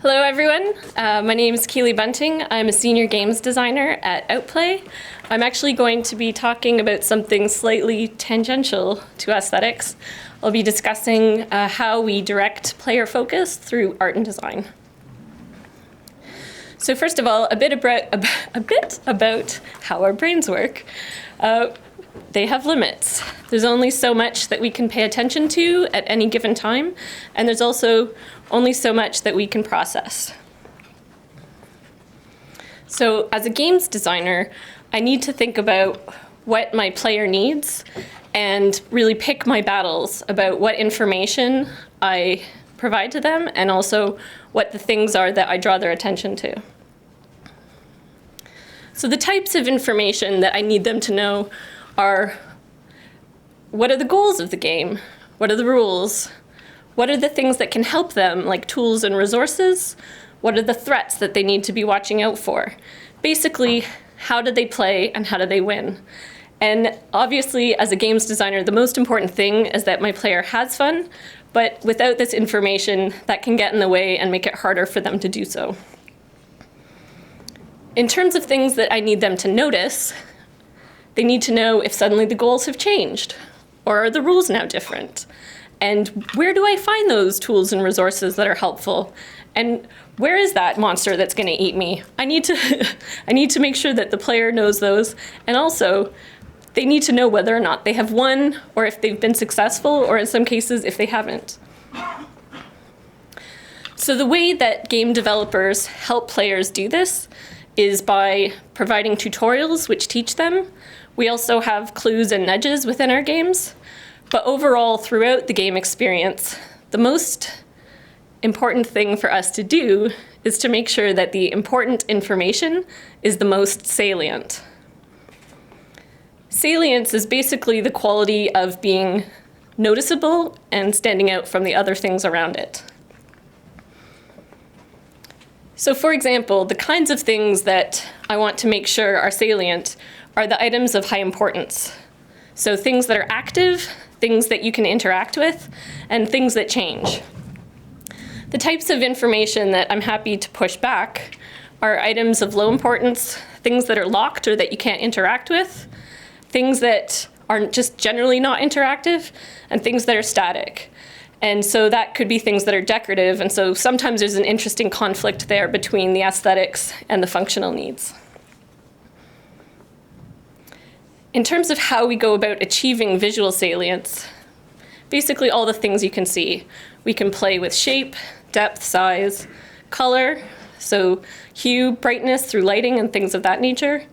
Hello everyone, my name is Keeley Bunting. I'm a senior games designer at Outplay. I'm actually going to be talking about something slightly tangential to aesthetics. I'll be discussing how we direct player focus through art and design. So first of all, a bit about how our brains work. They have limits. There's only so much that we can pay attention to at any given time, and there's also only so much that we can process. So as a games designer, I need to think about what my player needs and really pick my battles about what information I provide to them and also what the things are that I draw their attention to. So the types of information that I need them to know are, what are the goals of the game? What are the rules? What are the things that can help them, like tools and resources? What are the threats that they need to be watching out for? Basically, how do they play and how do they win? And obviously, as a games designer, the most important thing is that my player has fun, but without this information, that can get in the way and make it harder for them to do so. In terms of things that I need them to notice, they need to know if suddenly the goals have changed, or are the rules now different? And where do I find those tools and resources that are helpful? And where is that monster that's going to eat me? I need to make sure that the player knows those, and also they need to know whether or not they have won, or if they've been successful, or in some cases if they haven't. So the way that game developers help players do this is by providing tutorials which teach them. We also have clues and nudges within our games. But overall, throughout the game experience, the most important thing for us to do is to make sure that the important information is the most salient. Salience is basically the quality of being noticeable and standing out from the other things around it. So for example, the kinds of things that I want to make sure are salient are the items of high importance. So things that are active, things that you can interact with, and things that change. The types of information that I'm happy to push back are items of low importance, things that are locked or that you can't interact with, things that are just generally not interactive, and things that are static. And so that could be things that are decorative, and so sometimes there's an interesting conflict there between the aesthetics and the functional needs. In terms of how we go about achieving visual salience, basically all the things you can see. We can play with shape, depth, size, color, so hue, brightness through lighting and things of that nature.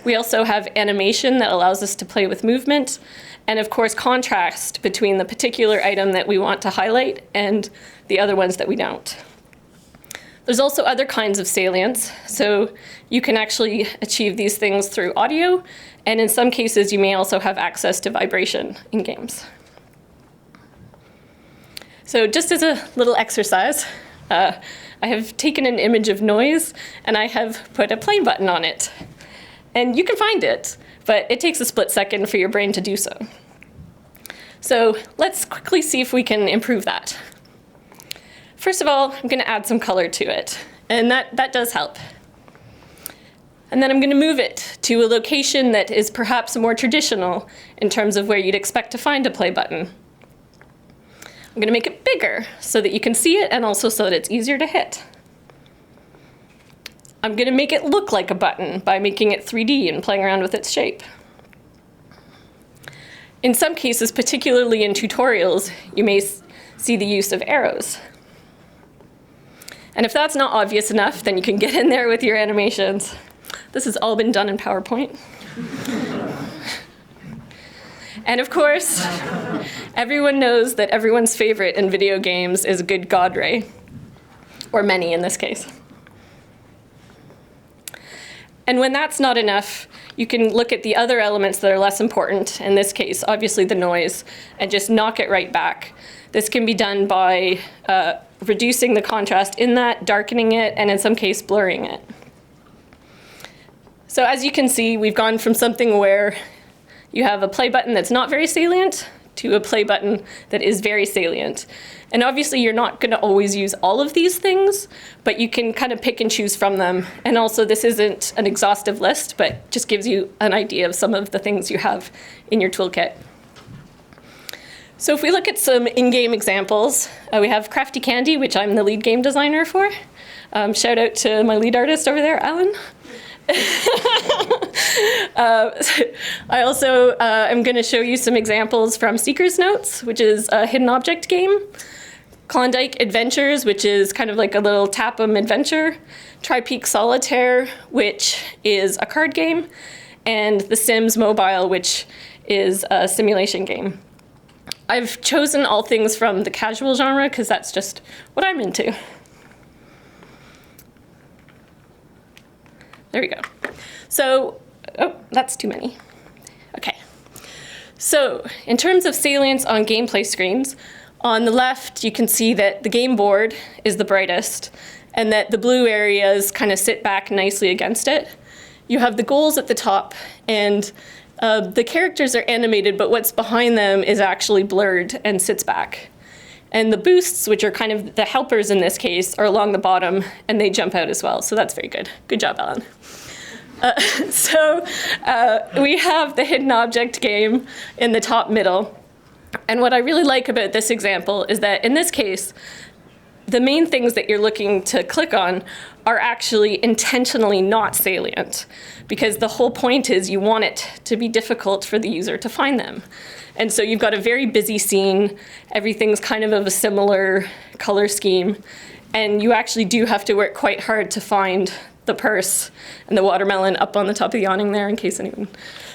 We also have animation that allows us to play with movement, and of course contrast between the particular item that we want to highlight and the other ones that we don't. There's also other kinds of salience, so you can actually achieve these things through audio, and in some cases you may also have access to vibration in games. So just as a little exercise, I have taken an image of noise and I have put a play button on it. And you can find it, but it takes a split second for your brain to do so. So let's quickly see if we can improve that. First of all, I'm going to add some color to it, and that does help. And then I'm going to move it to a location that is perhaps more traditional in terms of where you'd expect to find a play button. I'm going to make it bigger so that you can see it and also so that it's easier to hit. I'm going to make it look like a button by making it 3D and playing around with its shape. In some cases, particularly in tutorials, you may see the use of arrows. And if that's not obvious enough, then you can get in there with your animations. This has all been done in PowerPoint. And of course, everyone knows that everyone's favorite in video games is a good God ray, or many in this case. And when that's not enough, you can look at the other elements that are less important, in this case, obviously the noise, and just knock it right back. This can be done by reducing the contrast in that, darkening it, and in some case, blurring it. So as you can see, we've gone from something where you have a play button that's not very salient to a play button that is very salient. And obviously you're not going to always use all of these things, but you can kind of pick and choose from them. And also this isn't an exhaustive list, but just gives you an idea of some of the things you have in your toolkit. So if we look at some in-game examples, we have Crafty Candy, which I'm the lead game designer for. Shout out to my lead artist over there, Alan. I also am going to show you some examples from Seeker's Notes, which is a hidden object game. Klondike Adventures, which is kind of like a little tap-em adventure. Tri-Peak Solitaire, which is a card game. And The Sims Mobile, which is a simulation game. I've chosen all things from the casual genre because that's just what I'm into. There we go. So, oh, that's too many. Okay. So, in terms of salience on gameplay screens, on the left you can see that the game board is the brightest and that the blue areas kind of sit back nicely against it. You have the goals at the top, and the characters are animated, but what's behind them is actually blurred and sits back. And the boosts, which are kind of the helpers in this case, are along the bottom, and they jump out as well. So that's very good. Good job, Alan. We have the hidden object game in the top middle. And what I really like about this example is that in this case, the main things that you're looking to click on are actually intentionally not salient, because the whole point is you want it to be difficult for the user to find them. And so you've got a very busy scene, everything's kind of a similar color scheme, and you actually do have to work quite hard to find the purse and the watermelon up on the top of the awning there in case anyone's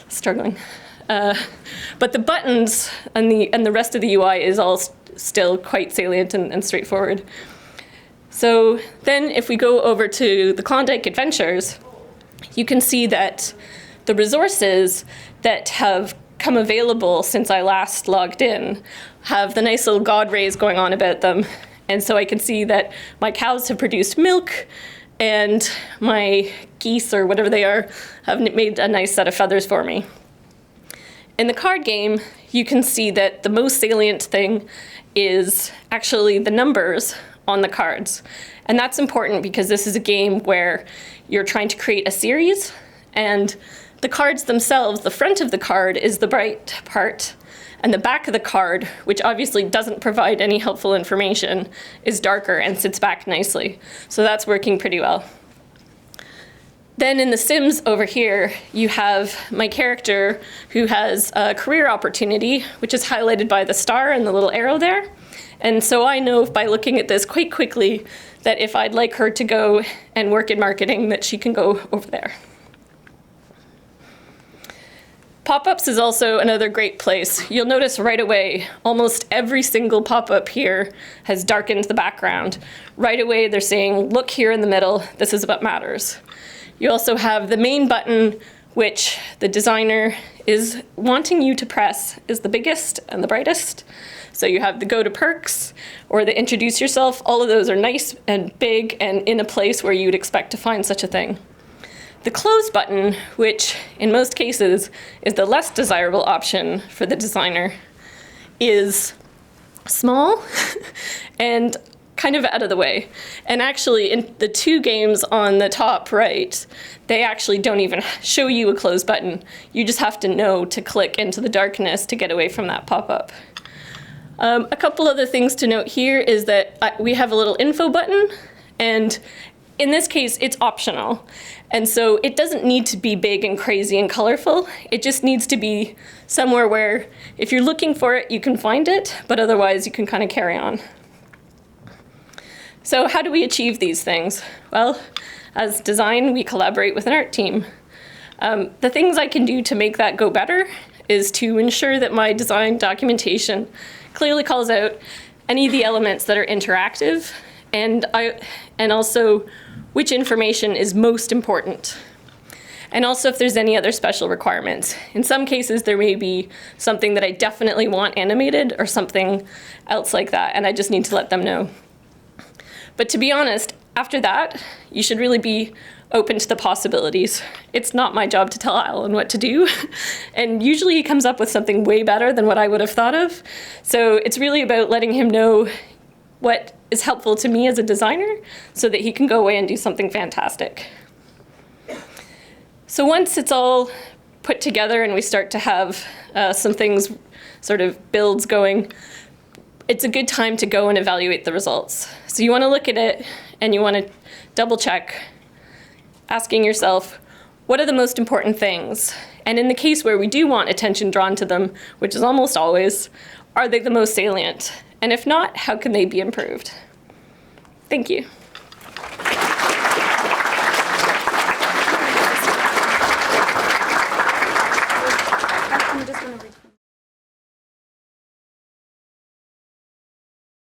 struggling. But the buttons and the rest of the UI is all still quite salient and straightforward. So then if we go over to the Klondike Adventures, you can see that the resources that have come available since I last logged in have the nice little god rays going on about them. And so I can see that my cows have produced milk, and my geese, or whatever they are, have made a nice set of feathers for me. In the card game, you can see that the most salient thing is actually the numbers on the cards. And that's important because this is a game where you're trying to create a series, and the cards themselves, the front of the card is the bright part, and the back of the card, which obviously doesn't provide any helpful information, is darker and sits back nicely. So that's working pretty well. Then in The Sims over here, you have my character who has a career opportunity, which is highlighted by the star and the little arrow there. And so I know by looking at this quite quickly that if I'd like her to go and work in marketing, that she can go over there. Popups is also another great place. You'll notice right away, almost every single pop-up here has darkened the background. Right away, they're saying, look here in the middle, this is what matters. You also have the main button, which the designer is wanting you to press, is the biggest and the brightest. So you have the go to perks or the introduce yourself. All of those are nice and big and in a place where you'd expect to find such a thing. The close button, which in most cases is the less desirable option for the designer, is small and kind of out of the way. And actually, in the two games on the top right, they actually don't even show you a close button. You just have to know to click into the darkness to get away from that pop-up. A couple other things to note here is that we have a little info button, and in this case, it's optional. And so it doesn't need to be big and crazy and colorful. It just needs to be somewhere where if you're looking for it, you can find it, but otherwise you can kind of carry on. So how do we achieve these things? Well, as design, we collaborate with an art team. The things I can do to make that go better is to ensure that my design documentation clearly calls out any of the elements that are interactive, and also which information is most important. And also if there's any other special requirements. In some cases, there may be something that I definitely want animated or something else like that, and I just need to let them know. But to be honest, after that, you should really be open to the possibilities. It's not my job to tell Alan what to do. And usually he comes up with something way better than what I would have thought of. So it's really about letting him know what is helpful to me as a designer so that he can go away and do something fantastic. So once it's all put together and we start to have some things, sort of builds going, it's a good time to go and evaluate the results. So you want to look at it and you want to double check, asking yourself, what are the most important things? And in the case where we do want attention drawn to them, which is almost always, are they the most salient? And if not, how can they be improved? Thank you.